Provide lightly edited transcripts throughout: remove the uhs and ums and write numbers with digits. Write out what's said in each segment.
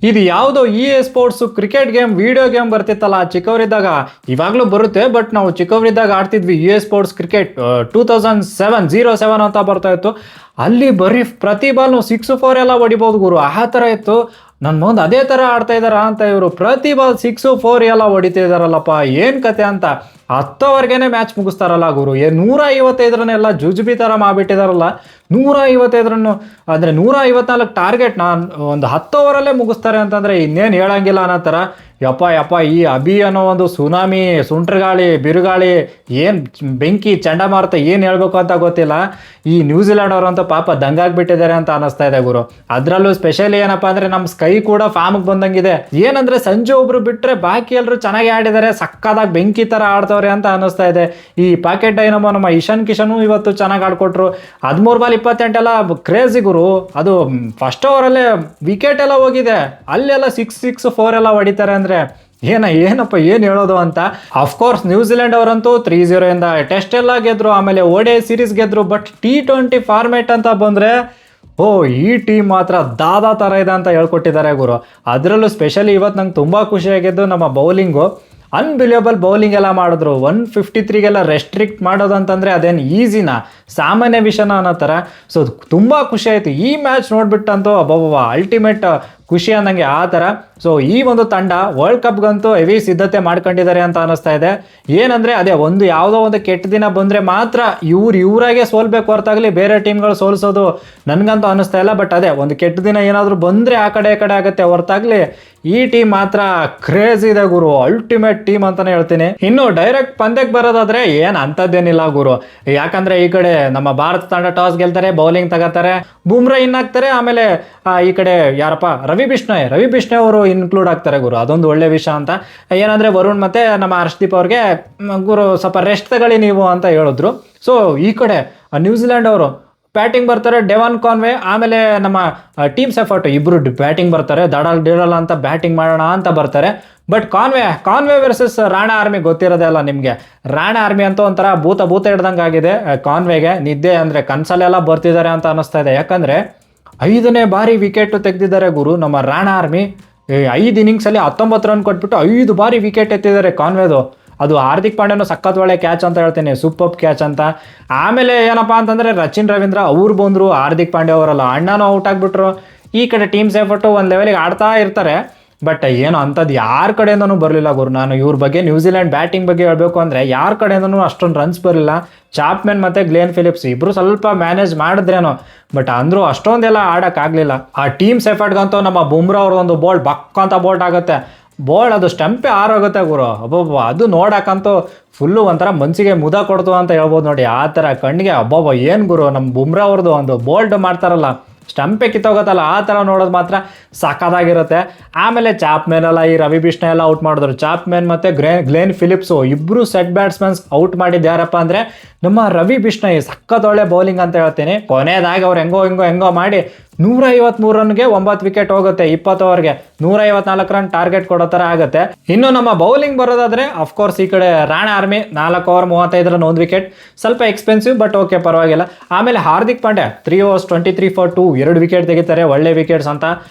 ಇದು ಯಾವುದೋ sports cricket game video game ಬರ್ತಿತ್ತಲ್ಲ ಚಿಕ್ಕವರಿದ್ದಾಗ, ಇವಾಗಲೂ ಬರುತ್ತೆ. ಬಟ್ ನಾವು ಚಿಕ್ಕವರಿದ್ದಾಗ ಆಡ್ತಿದ್ವಿ ಸ್ಪೋರ್ಟ್ಸ್ ಕ್ರಿಕೆಟ್ 2007 ಅಂತ ಬರ್ತಾ ಇತ್ತು. ಅಲ್ಲಿ ಬರೀ ಪ್ರತಿ ಬಾಲ್ ನಾವು 6-4 ಎಲ್ಲ ಹೊಡಿಬೋದು ಗುರು, ಆ ಥರ ಇತ್ತು. ನನ್ನ ಮುಂದೆ ಅದೇ ಥರ ಆಡ್ತಾ ಇದ್ದಾರಾ ಅಂತ ಇವರು ಪ್ರತಿ ಬಾಲ್ 6-4 ಎಲ್ಲ ಹೊಡಿತಾ ಇದ್ದಾರಲ್ಲಪ್ಪ, ಏನು ಕತೆ ಅಂತ. 10 ಓವರ್ಗೆ ಮ್ಯಾಚ್ ಮುಗಿಸ್ತಾರಲ್ಲ ಗುರು. 155ರನ್ನೆಲ್ಲ ಜುಜುಬಿ ಥರ ಮಾಡಿಬಿಟ್ಟಿದಾರಲ್ಲ. 155ರನ್ನು ಅಂದರೆ 154 ಟಾರ್ಗೆಟ್ ಒಂದು 10 ಓವರಲ್ಲೇ ಮುಗಿಸ್ತಾರೆ ಅಂತಂದರೆ ಇನ್ನೇನು ಹೇಳಂಗಿಲ್ಲ ಅನ್ನೋ ಥರ. ಯಪ್ಪ ಈ ಅಭಿ ಅನ್ನೋ ಒಂದು ಸುನಾಮಿ, ಸುಂಟ್ರಗಾಳಿ, ಬಿರುಗಾಳಿ, ಏನು ಬೆಂಕಿ, ಚಂಡಮಾರುತ ಏನು ಹೇಳಬೇಕು ಅಂತ ಗೊತ್ತಿಲ್ಲ. ಈ ನ್ಯೂಜಿಲೆಂಡ್ ಅವರಂತೂ ಪಾಪ ದಂಗಾಗ್ಬಿಟ್ಟಿದ್ದಾರೆ ಅಂತ ಅನ್ನಿಸ್ತಾ ಇದೆ ಗುರು. ಅದರಲ್ಲೂ ಸ್ಪೆಷಲಿ ಏನಪ್ಪ ಅಂದರೆ ನಮ್ಮ ಸ್ಕೈ ಕೂಡ ಫಾರ್ಮ್ಗೆ ಬಂದಂಗಿದೆ. ಏನಂದರೆ ಸಂಜೆ ಒಬ್ರು ಬಿಟ್ಟರೆ ಬಾಕಿ ಎಲ್ಲರೂ ಚೆನ್ನಾಗಿ ಆಡಿದ್ದಾರೆ, ಸಕ್ಕದಾಗಿ ಬೆಂಕಿ ಥರ ಆಡ್ತವ್ರೆ ಅಂತ ಅನ್ನಿಸ್ತಾ ಇದೆ. ಈ ಪಾಕೆಟ್ ಡೈನಮೋ ನಮ್ಮ ಇಶಾನ್ ಕಿಶನು ಇವತ್ತು ಚೆನ್ನಾಗಿ ಆಡ್ಕೊಟ್ರು. 13 ಬಾಲ್ 28 ಎಲ್ಲ ಕ್ರೇಜಿ ಗುರು. ಅದು ಫಸ್ಟ್ ಓವರಲ್ಲೇ ವಿಕೆಟ್ ಎಲ್ಲ ಹೋಗಿದೆ, ಅಲ್ಲೆಲ್ಲ 6-4 ಎಲ್ಲ ಹೊಡಿತಾರೆ ಅಂದರೆ ಏನಪ್ಪ ಏನು ಹೇಳೋದು ಅಂತ. ಅಫ್ಕೋರ್ಸ್ ನ್ಯೂಜಿಲೆಂಡ್ ಅವರಂತೂ 3-0 ಇಂದ ಟೆಸ್ಟ್ ಎಲ್ಲ ಗೆದ್ರು, ಆಮೇಲೆ ODI ಸೀರೀಸ್ ಗೆದ್ರು. ಬಟ್ T20 ಫಾರ್ಮೇಟ್ ಅಂತ ಬಂದರೆ ಈ ಟೀಮ್ ಮಾತ್ರ ದಾದಾ ಥರ ಇದೆ ಅಂತ ಹೇಳ್ಕೊಟ್ಟಿದ್ದಾರೆ ಗುರು. ಅದರಲ್ಲೂ ಸ್ಪೆಷಲಿ ಇವತ್ತು ನಂಗೆ ತುಂಬ ಖುಷಿಯಾಗಿದ್ದು ನಮ್ಮ ಬೌಲಿಂಗು. ಅನ್ಬಿಲಿಯಬಲ್ ಬೌಲಿಂಗ್ ಎಲ್ಲ ಮಾಡಿದ್ರು. 153ಗೆಲ್ಲ ರೆಸ್ಟ್ರಿಕ್ಟ್ ಮಾಡೋದು ಅಂತಂದರೆ ಅದೇನು ಈಸಿನಾ, ಸಾಮಾನ್ಯ ವಿಷಯನ ಅನ್ನೋ ಥರ. ಸೊ ತುಂಬ ಖುಷಿ ಆಯಿತು ಈ ಮ್ಯಾಚ್ ನೋಡ್ಬಿಟ್ಟಂತೂ. ಅಲ್ಟಿಮೇಟ್ ಖುಷಿ ಅನ್ನಂಗೆ ಆ ಥರ. ಸೊ ಈ ಒಂದು ತಂಡ ವರ್ಲ್ಡ್ ಕಪ್ಗಂತೂ ಹೆವಿ ಸಿದ್ಧತೆ ಮಾಡ್ಕೊಂಡಿದ್ದಾರೆ ಅಂತ ಅನ್ನಿಸ್ತಾ ಇದೆ. ಏನಂದರೆ ಅದೇ ಯಾವುದೋ ಒಂದು ಕೆಟ್ಟ ದಿನ ಬಂದರೆ ಮಾತ್ರ ಇವರಾಗೆ ಸೋಲ್ಬೇಕು ಹೊರತಾಗಲಿ ಬೇರೆ ಟೀಮ್ಗಳು ಸೋಲಿಸೋದು ನನಗಂತೂ ಅನ್ನಿಸ್ತಾ ಇಲ್ಲ. ಬಟ್ ಅದೇ ಒಂದು ಕೆಟ್ಟ ದಿನ ಏನಾದರೂ ಬಂದರೆ ಆ ಕಡೆ ಆಗುತ್ತೆ ಹೊರತಾಗಲಿ ಈ ಟೀಮ್ ಮಾತ್ರ ಕ್ರೇಜ್ ಇದೆ ಗುರು. ಅಲ್ಟಿಮೇಟ್ ಟೀಮ್ ಅಂತಾನೆ ಹೇಳ್ತೀನಿ. ಇನ್ನು ಡೈರೆಕ್ಟ್ ಪಂದ್ಯಕ್ಕೆ ಬರೋದಾದ್ರೆ ಏನು ಅಂಥದ್ದೇನಿಲ್ಲ ಗುರು. ಯಾಕಂದರೆ ಈ ಕಡೆ ನಮ್ಮ ಭಾರತ ತಂಡ ಟಾಸ್ ಗೆಲ್ತಾರೆ, ಬೌಲಿಂಗ್ ತಗೋತಾರೆ, ಬುಮ್ರಾ ಇನ್ ಆಗ್ತಾರೆ. ಆಮೇಲೆ ಈ ಕಡೆ ಯಾರಪ್ಪ ರವಿ ಬಿಷ್ಣೋಯ್ ಅವರು ಇನ್ಕ್ಲೂಡ್ ಆಗ್ತಾರೆ ಗುರು. ಅದೊಂದು ಒಳ್ಳೆ ವಿಷಯ ಅಂತ. ಏನಂದರೆ ವರುಣ್ ಮತ್ತು ನಮ್ಮ ಹರ್ಷದೀಪ್ ಅವ್ರಿಗೆ ಗುರು ಸ್ವಲ್ಪ ರೆಸ್ಟ್ ತಗೊಳ್ಳಿ ನೀವು ಅಂತ ಹೇಳಿದ್ರು. ಸೊ ಈ ಕಡೆ ನ್ಯೂಜಿಲೆಂಡ್ ಅವರು ಬ್ಯಾಟಿಂಗ್ ಬರ್ತಾರೆ, ಡೆವಾನ್ ಕಾನ್ವೆ, ಆಮೇಲೆ ನಮ್ಮ ಟೀಮ್ ಸೆಫರ್ಟ್ ಇಬ್ಬರು ಬ್ಯಾಟಿಂಗ್ ಬರ್ತಾರೆ. ದಡಲ್ ಅಂತ ಬ್ಯಾಟಿಂಗ್ ಮಾಡೋಣ ಅಂತ ಬರ್ತಾರೆ. But Conway versus Rana army ಗೊತ್ತಿರೋದೇ ಅಲ್ಲ ನಿಮಗೆ. ರಾಣಾ ಆರ್ಮಿ ಅಂತ ಒಂಥರ ಭೂತ ಹಿಡ್ದಂಗೆ ಆಗಿದೆ ಕಾನ್ವೆಗೆ. ನಿದ್ದೆ ಅಂದರೆ ಕನಸಲ್ಲೆಲ್ಲ ಬರ್ತಿದ್ದಾರೆ ಅಂತ ಅನ್ನಿಸ್ತಾ ಇದೆ. ಯಾಕಂದರೆ 5ನೇ ಬಾರಿ ವಿಕೆಟು ತೆಗೆದಿದ್ದಾರೆ ಗುರು ನಮ್ಮ ರಾಣಾ ಆರ್ಮಿ. 5 ಇನ್ನಿಂಗ್ಸಲ್ಲಿ 19 ರನ್ ಕೊಟ್ಬಿಟ್ಟು 5 ಬಾರಿ ವಿಕೆಟ್ ಎತ್ತಿದ್ದಾರೆ ಕಾನ್ವೆದು. ಅದು ಹಾರ್ದಿಕ್ ಪಾಂಡ್ಯನು ಸಖತ್ ಒಳ್ಳೆ ಕ್ಯಾಚ್ ಅಂತ ಹೇಳ್ತೀನಿ, ಸೂಪರ್ ಕ್ಯಾಚ್ ಅಂತ. ಆಮೇಲೆ ಏನಪ್ಪ ಅಂತಂದರೆ ರಚಿನ್ ರವೀಂದ್ರ ಅವ್ರು ಬಂದರು, ಹಾರ್ದಿಕ್ ಪಾಂಡ್ಯ ಅವರಲ್ಲ ಅಣ್ಣನೂ ಔಟ್ ಆಗಿಬಿಟ್ರು. ಈ ಕಡೆ ಟೀಮ್ ಸೇಫರ್ಟು ಒಂದು ಲೆವೆಲಿಗೆ ಆಡ್ತಾ ಇರ್ತಾರೆ. ಬಟ್ ಏನು ಅಂಥದ್ದು ಯಾರ ಕಡೆಯಿಂದನೂ ಬರಲಿಲ್ಲ ಗುರು. ನಾನು ಇವ್ರ ಬಗ್ಗೆ ನ್ಯೂಜಿಲೆಂಡ್ ಬ್ಯಾಟಿಂಗ್ ಬಗ್ಗೆ ಹೇಳಬೇಕು ಅಂದರೆ ಯಾರ ಕಡೆಯಿಂದನೂ ಅಷ್ಟೊಂದು ರನ್ಸ್ ಬರಲಿಲ್ಲ. ಚಾಪ್ಮೆನ್ ಮತ್ತು ಗ್ಲೇನ್ ಫಿಲಿಪ್ಸ್ ಇಬ್ಬರು ಸ್ವಲ್ಪ ಮ್ಯಾನೇಜ್ ಮಾಡಿದ್ರೇನೋ, ಬಟ್ ಅಂದರೂ ಅಷ್ಟೊಂದೆಲ್ಲ ಆಡೋಕ್ಕಾಗಲಿಲ್ಲ. ಆ ಟೀಮ್ ಸೆಫರ್ಟ್ಗಂತೂ ನಮ್ಮ ಬುಮ್ರಾ ಅವ್ರದ್ದೊಂದು ಬೋಲ್ಡ್ ಬಕ್ಕಂತ ಬೋಲ್ಟ್ ಆಗುತ್ತೆ. ಬೋಲ್ಡ್ ಅದು ಸ್ಟಂಪೇ ಆರೋಗುತ್ತೆ ಗುರು. ಅದು ನೋಡೋಕ್ಕಂತೂ ಫುಲ್ಲು ಒಂಥರ ಮನಸ್ಸಿಗೆ ಮುದ ಕೊಡ್ತು ಅಂತ ಹೇಳ್ಬೋದು ನೋಡಿ. ಆ ಥರ ಕಣ್ಣಿಗೆ ಏನು ಗುರು ನಮ್ಮ ಬುಮ್ರಾ ಅವ್ರದ್ದು ಒಂದು ಬೋಲ್ಡ್ ಮಾಡ್ತಾರಲ್ಲ, ಸ್ಟಂಪೇ ಕಿತ್ತೋಗುತ್ತಲ್ಲ, ಆ ಥರ ನೋಡೋದು ಮಾತ್ರ ಸಖತ್ತಾಗಿರುತ್ತೆ. ಆಮೇಲೆ ಚಾಪ್ಮೆನ್ ಈ ರವಿ ಬಿಷ್ಣೋಯ್ ಎಲ್ಲ ಔಟ್ ಮಾಡಿದ್ರು. ಚಾಪ್ಮೆನ್ ಮತ್ತು ಗ್ಲೇನ್ ಫಿಲಿಪ್ಸು ಇಬ್ಬರು ಸೆಟ್ ಬ್ಯಾಟ್ಸ್ಮನ್ಸ್ ಔಟ್ ಮಾಡಿದ್ದು ಯಾರಪ್ಪ ಅಂದರೆ ನಮ್ಮ ರವಿ ಬಿಷ್ಣೋಯ್. ಸಖತ್ತೊಳ್ಳೆ ಬೌಲಿಂಗ್ ಅಂತ ಹೇಳ್ತೀನಿ. ಕೊನೆಯದಾಗಿ ಅವ್ರು ಹೆಂಗೋ ಮಾಡಿ 153 ರನ್ಗೆ 9 ವಿಕೆಟ್ ಹೋಗುತ್ತೆ 20 ಓವರ್ಗೆ. 154 ರನ್ ಟಾರ್ಗೆಟ್ ಕೊಡೋ ಥರ ಆಗುತ್ತೆ. ಇನ್ನು ನಮ್ಮ ಬೌಲಿಂಗ್ ಬರೋದಾದರೆ ಅಫ್ಕೋರ್ಸ್ ಈ ಕಡೆ Rana army 4 over 35 run 1 wicket, ಸ್ವಲ್ಪ ಎಕ್ಸ್ಪೆನ್ಸಿವ್ ಬಟ್ ಓಕೆ ಪರವಾಗಿಲ್ಲ. ಆಮೇಲೆ Hardik Pandya 3 overs 23 for 2 2 wicket ತೆಗಿತಾರೆ, ಒಳ್ಳೆ ವಿಕೆಟ್ಸ್ ಅಂತ.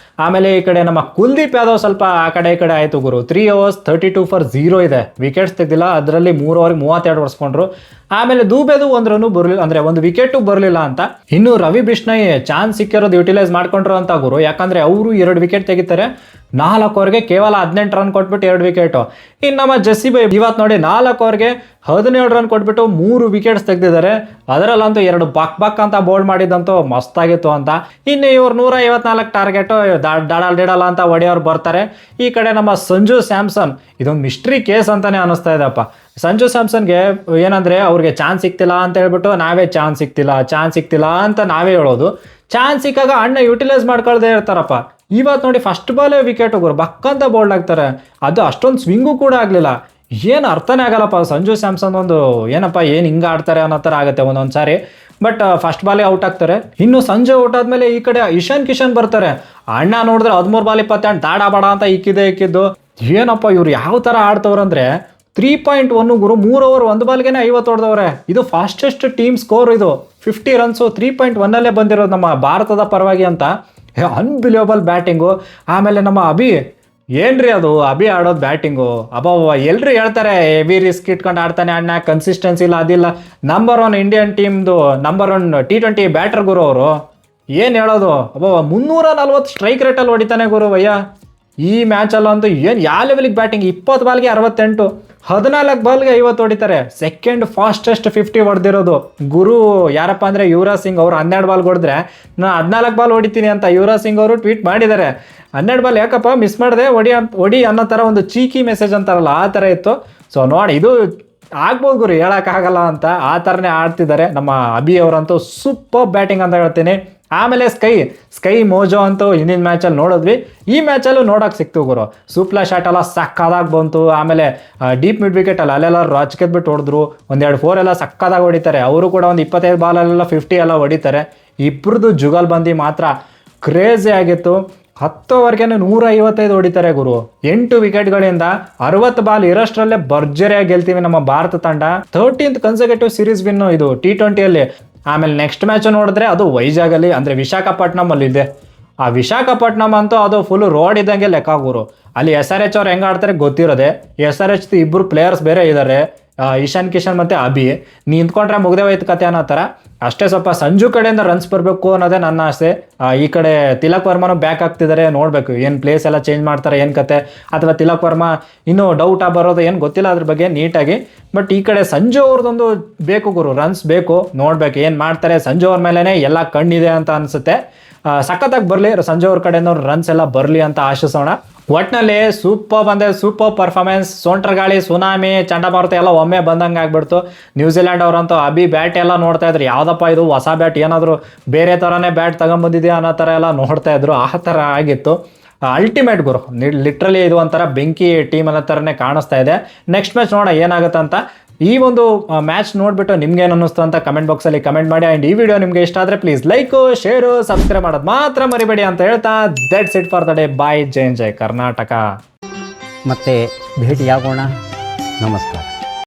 ಆಮೇಲೆ ಈ ಕಡೆ ನಮ್ಮ ಕುಲ್ದೀಪ್ ಯಾದವ್ ಸ್ವಲ್ಪ ಆ ಕಡೆ ಈ ಕಡೆ ಆಯಿತು ಗುರು. 3 overs 32 for 0 ಇದೆ, ವಿಕೆಟ್ಸ್ ತೆಗೆದಿಲ್ಲ. ಅದರಲ್ಲಿ 3 ಓವರ್ಗೆ 32 ಹೊಡ್ಸ್ಕೊಂಡ್ರು. ಆಮೇಲೆ ದೂಬೇದು 1 ರನ್ನು ಬರಲಿಲ್ಲ, ಅಂದರೆ 1 ವಿಕೆಟು ಬರಲಿಲ್ಲ ಅಂತ. ಇನ್ನು ರವಿ ಬಿಷ್ಣೋಯ್ ಚಾನ್ಸ್ ಸಿಕ್ಕಿರೋದು ಯುಟಿಲೈಸ್ ಮಾಡ್ಕೊಂಡ್ರು ಅಂತ ಗುರು. ಯಾಕಂದರೆ ಅವರು 2 ವಿಕೆಟ್ ತೆಗಿತಾರೆ, 4 ಓವರ್ಗೆ ಕೇವಲ 18 ರನ್ ಕೊಟ್ಬಿಟ್ಟು 2 ವಿಕೆಟು. ಇನ್ನು ನಮ್ಮ ಜಸ್ಸಿ ಬೈ ಇವತ್ತು ನೋಡಿ 4 ಓವರ್ಗೆ 17 ರನ್ ಕೊಟ್ಬಿಟ್ಟು 3 ವಿಕೆಟ್ಸ್ ತೆಗೆದಿದ್ದಾರೆ. ಅದರಲ್ಲಂತೂ 2 ಬಕ್ ಅಂತ ಬೋಲ್ಡ್ ಮಾಡಿದಂತೂ ಮಸ್ತಾಗಿತ್ತು ಅಂತ. ಇನ್ನು ಇವ್ರು 154 ಟಾರ್ಗೆಟು ಡಡಲ್ ಅಂತ ಹೊಡೆಯೋರು ಬರ್ತಾರೆ. ಈ ಕಡೆ ನಮ್ಮ ಸಂಜು ಸ್ಯಾಮ್ಸನ್ ಇದೊಂದು ಮಿಸ್ಟ್ರಿ ಕೇಸ್ ಅಂತಾನೆ ಅನ್ನಿಸ್ತಾ ಇದೆಪ್ಪ. ಸಂಜು ಸ್ಯಾಮ್ಸನ್ಗೆ ಏನಂದರೆ ಅವ್ರಿಗೆ ಚಾನ್ಸ್ ಸಿಗ್ತಿಲ್ಲ ಅಂತ ಹೇಳ್ಬಿಟ್ಟು ನಾವೇ ಚಾನ್ಸ್ ಸಿಗ್ತಿಲ್ಲ ಅಂತ ನಾವೇ ಹೇಳೋದು. ಚಾನ್ಸ್ ಸಿಕ್ಕಾಗ ಅಣ್ಣ ಯುಟಿಲೈಸ್ ಮಾಡ್ಕೊಳ್ದೇ ಇರ್ತಾರಪ್ಪ. ಇವತ್ತು ನೋಡಿ ಫಸ್ಟ್ ಬಾಲೇ ವಿಕೆಟ್ ಹೋಗೋರು ಬಕ್ಕಂತ ಬೋಲ್ಡ್ ಆಗ್ತಾರೆ. ಅದು ಅಷ್ಟೊಂದು ಸ್ವಿಂಗು ಕೂಡ ಆಗಲಿಲ್ಲ. ಏನು ಅರ್ಥನೇ ಆಗಲ್ಲಪ್ಪ. ಸಂಜು ಸ್ಯಾಮ್ಸನ್ ಒಂದು ಏನಪ್ಪ ಏನು ಹಿಂಗೆ ಆಡ್ತಾರೆ ಅನ್ನೋ ಥರ ಆಗುತ್ತೆ ಒಂದೊಂದು ಸಾರಿ. ಬಟ್ ಫಸ್ಟ್ ಬಾಲೇ ಔಟ್ ಆಗ್ತಾರೆ. ಇನ್ನು ಸಂಜೆ ಔಟ್ ಆದಮೇಲೆ ಈ ಕಡೆ ಇಶಾನ್ ಕಿಶನ್ ಬರ್ತಾರೆ. ಅಣ್ಣ ನೋಡಿದ್ರೆ 13 ಬಾಲ್ 28 ದಾಡ ಬಾಡ ಅಂತ ಇಕ್ಕಿದ್ದು. ಏನಪ್ಪ ಇವ್ರು ಯಾವ ಥರ ಆಡ್ತವ್ರಂದ್ರೆ 3.1 ಗುರು. 3 ಓವರ್ 1 ಬಾಲ್ಗೆ 50 ಹೊಡೆದವ್ರೆ. ಇದು ಫಾಸ್ಟೆಸ್ಟ್ ಟೀಮ್ ಸ್ಕೋರ್. ಇದು 50 ರನ್ಸು 3.1 ಬಂದಿರೋದು ನಮ್ಮ ಭಾರತದ ಪರವಾಗಿ ಅಂತ. Unbelievable batting. ಆಮೇಲೆ ನಮ್ಮ ಏನ್ರಿ ಅದು ಅಭಿ ಆಡೋದು ಬ್ಯಾಟಿಂಗು ಅಬ್ಬವ, ಎಲ್ರು ಹೇಳ್ತಾರೆ ಹೆವಿ ರಿಸ್ಕ್ ಇಟ್ಕೊಂಡು ಆಡ್ತಾನೆ ಅಣ್ಣ, ಕನ್ಸಿಸ್ಟೆನ್ಸಿ ಇಲ್ಲ ಅದಿಲ್ಲ. ನಂಬರ್ 1 ಇಂಡಿಯನ್ ಟೀಮ್ದು ನಂಬರ್ 1 T20 ಬ್ಯಾಟರ್ ಗುರು ಅವರು. ಏನು ಹೇಳೋದು ಅಬ್ಬವ, 340 ಸ್ಟ್ರೈಕ್ ರೇಟಲ್ಲಿ ಹೊಡಿತಾನೆ ಗುರು ಭಯ್ಯ. ಈ ಮ್ಯಾಚಲ್ಲಂತೂ ಏನು ಯಾವ ಲೆವೆಲಿಗೆ ಬ್ಯಾಟಿಂಗ್, 20 ಬಾಲ್ಗೆ 68, 14 ಬಾಲ್ಗೆ 50 ಹೊಡಿತಾರೆ. ಸೆಕೆಂಡ್ ಫಾಸ್ಟೆಸ್ಟ್ 50 ಹೊಡೆದಿರೋದು ಗುರು ಯಾರಪ್ಪ ಅಂದರೆ ಯುವರಾಜ್ ಸಿಂಗ್ ಅವರು. 12 ಬಾಲ್ ಹೊಡೆದ್ರೆ ನಾನು 14 ಬಾಲ್ ಹೊಡಿತೀನಿ ಅಂತ ಯುವರಾಜ್ ಸಿಂಗ್ ಅವರು ಟ್ವೀಟ್ ಮಾಡಿದ್ದಾರೆ. 12 ಬಾಲ್ ಯಾಕಪ್ಪ ಮಿಸ್ ಮಾಡಿದೆ, ಹೊಡಿ ಅನ್ನೋ ಥರ ಒಂದು ಚೀಕಿ ಮೆಸೇಜ್ ಅಂತಾರಲ್ಲ ಆ ಥರ ಇತ್ತು. ಸೊ ನೋಡಿ, ಇದು ಆಗ್ಬೋದು ಗುರು, ಹೇಳೋಕ್ಕಾಗಲ್ಲ ಅಂತ ಆ ಥರನೇ ಆಡ್ತಿದ್ದಾರೆ ನಮ್ಮ ಅಭಿ ಅವರಂತೂ. ಸೂಪರ್ ಬ್ಯಾಟಿಂಗ್ ಅಂತ ಹೇಳ್ತೀನಿ. ಆಮೇಲೆ ಸ್ಕೈ ಮೋಜೋ ಅಂತೂ ಹಿಂದಿನ ಮ್ಯಾಚಲ್ಲಿ ನೋಡಿದ್ವಿ, ಈ ಮ್ಯಾಚಲ್ಲೂ ನೋಡೋಕೆ ಸಿಕ್ತು ಗುರು. ಸೂಪ್ಲಾ ಶಾಟ್ ಎಲ್ಲ ಸಕ್ಕದಾಗಿ ಬಂತು. ಆಮೇಲೆ ಡೀಪ್ ಮಿಡ್ ವಿಕೆಟಲ್ಲಿ ಅಲ್ಲೆಲ್ಲ ರಾಜ್ಕೆದ್ಬಿಟ್ಟು ಹೊಡೆದ್ರು. 1-2 4 ಎಲ್ಲ ಸಕ್ಕದಾಗಿ ಹೊಡಿತಾರೆ. ಅವರು ಕೂಡ ಒಂದು 25 ಬಾಲಲ್ಲೆಲ್ಲ 50 ಎಲ್ಲ ಹೊಡಿತಾರೆ. ಇಬ್ಬರದು ಜುಗಲ್ಬಂದಿ ಮಾತ್ರ ಕ್ರೇಜಿ ಆಗಿತ್ತು. 10 ಓವರ್ಗೆ 155 ಹೊಡಿತಾರೆ ಗುರು. 8 ವಿಕೆಟ್ಗಳಿಂದ 60 ಬಾಲ್ ಇರೋಷ್ಟರಲ್ಲೇ ಭರ್ಜರಿಯಾಗಿ ಗೆಲ್ತೀವಿ ನಮ್ಮ ಭಾರತ ತಂಡ. 13th ಕನ್ಸರ್ವೇಟಿವ್ ಸೀರೀಸ್ ವಿನ್ನು ಇದು T20ಯಲ್ಲಿ. ಆಮೇಲೆ ನೆಕ್ಸ್ಟ್ ಮ್ಯಾಚ್ ನೋಡಿದ್ರೆ ಅದು ವೈಜಾಗಲ್ಲಿ ಅಂದರೆ ವಿಶಾಖಪಟ್ಟಣಮಲ್ಲಿ ಇದೆ. ಆ ವಿಶಾಖಪಟ್ಟಣಂ ಅಂತೂ ಅದು ಫುಲ್ ರೋಡ್ ಇದ್ದಂಗೆ ಲೆಕ್ಕ ಗುರು. ಅಲ್ಲಿ SRH ಅವ್ರು ಹೆಂಗೆ ಆಡ್ತಾರೆ ಗೊತ್ತಿರೋದೆ. SRH ಇಬ್ಬರು ಪ್ಲೇಯರ್ಸ್ ಬೇರೆ ಇದ್ದಾರೆ, ಇಶಾನ್ ಕಿಶನ್ ಮತ್ತು ಅಭಿ. ನಿಂತ್ಕೊಂಡ್ರೆ ಮುಗ್ದೇ ಹೋಯ್ತು ಕತೆ ಅನ್ನೋ ಥರ. ಅಷ್ಟೇ ಸ್ವಲ್ಪ ಸಂಜು ಕಡೆಯಿಂದ ರನ್ಸ್ ಬರಬೇಕು ಅನ್ನೋದೇ ನನ್ನ ಆಸೆ. ಈ ಕಡೆ ತಿಲಕ್ ವರ್ಮನೂ ಬ್ಯಾಕ್ ಆಗ್ತಿದ್ದಾರೆ, ನೋಡಬೇಕು ಏನು ಪ್ಲೇಸ್ ಎಲ್ಲ ಚೇಂಜ್ ಮಾಡ್ತಾರೆ ಏನು ಕತೆ, ಅಥವಾ ತಿಲಕ್ ವರ್ಮ ಇನ್ನೂ ಡೌಟ್ ಬರೋದು ಏನು ಗೊತ್ತಿಲ್ಲ ಅದ್ರ ಬಗ್ಗೆ ನೀಟಾಗಿ. ಬಟ್ ಈ ಕಡೆ ಸಂಜು ಅವ್ರದ್ದೊಂದು ಬೇಕು ಗುರು, ರನ್ಸ್ ಬೇಕು, ನೋಡ್ಬೇಕು ಏನು ಮಾಡ್ತಾರೆ. ಸಂಜು ಅವ್ರ ಮೇಲೇ ಎಲ್ಲ ಕಣ್ಣಿದೆ ಅಂತ ಅನಿಸುತ್ತೆ. ಸಖತ್ತಾಗಿ ಬರಲಿ ಸಂಜು ಅವ್ರ ಕಡೆಯಿಂದ ರನ್ಸ್ ಎಲ್ಲ ಬರಲಿ ಅಂತ ಆಶಿಸೋಣ. ಒಟ್ಟಿನಲ್ಲಿ ಸೂಪರ್ ಪರ್ಫಾರ್ಮೆನ್ಸ್. ಸೋಂಟ್ರ ಗಾಳಿ, ಸುನಾಮಿ, ಚಂಡಮಾರುತ ಎಲ್ಲ ಒಮ್ಮೆ ಬಂದಂಗೆ ಆಗ್ಬಿಡ್ತು. ನ್ಯೂಜಿಲೆಂಡ್ ಅವರಂತೂ ಅಭಿ ಬ್ಯಾಟ್ ಎಲ್ಲ ನೋಡ್ತಾ ಇದ್ರು, ಯಾವುದಪ್ಪ ಇದು ಹೊಸ ಬ್ಯಾಟ್, ಏನಾದರೂ ಬೇರೆ ಥರನೇ ಬ್ಯಾಟ್ ತಗೊಂಬಂದಿದೆಯಾ ಅನ್ನೋ ಥರ ಎಲ್ಲ ನೋಡ್ತಾ ಇದ್ರು. ಆ ಥರ ಆಗಿತ್ತು. ಅಲ್ಟಿಮೇಟ್ ಗುರು, ಲಿಟ್ರಲಿ ಇದು ಒಂಥರ ಬೆಂಕಿ ಟೀಮ್ ಅನ್ನೋ ಥರನೇ ಕಾಣಿಸ್ತಾ ಇದೆ. ನೆಕ್ಸ್ಟ್ ಮ್ಯಾಚ್ ನೋಡೋಣ ಏನಾಗುತ್ತೆ ಅಂತ. ಈ ಒಂದು ಮ್ಯಾಚ್ ನೋಡಿಬಿಟ್ಟು ನಿಮ್ಗೇನು ಅನ್ನಿಸ್ತು ಅಂತ ಕಮೆಂಟ್ ಬಾಕ್ಸಲ್ಲಿ ಕಮೆಂಟ್ ಮಾಡಿ. ಆ್ಯಂಡ್ ಈ ವಿಡಿಯೋ ನಿಮಗೆ ಇಷ್ಟ ಆದರೆ ಪ್ಲೀಸ್ ಲೈಕು, ಶೇರು, ಸಬ್ಸ್ಕ್ರೈಬ್ ಮಾಡೋದು ಮಾತ್ರ ಮರಿಬೇಡಿ ಅಂತ ಹೇಳ್ತಾ, that's it for the day. Bye. ಜೈ ಕರ್ನಾಟಕ. ಮತ್ತೆ ಭೇಟಿಯಾಗೋಣ. ನಮಸ್ಕಾರ.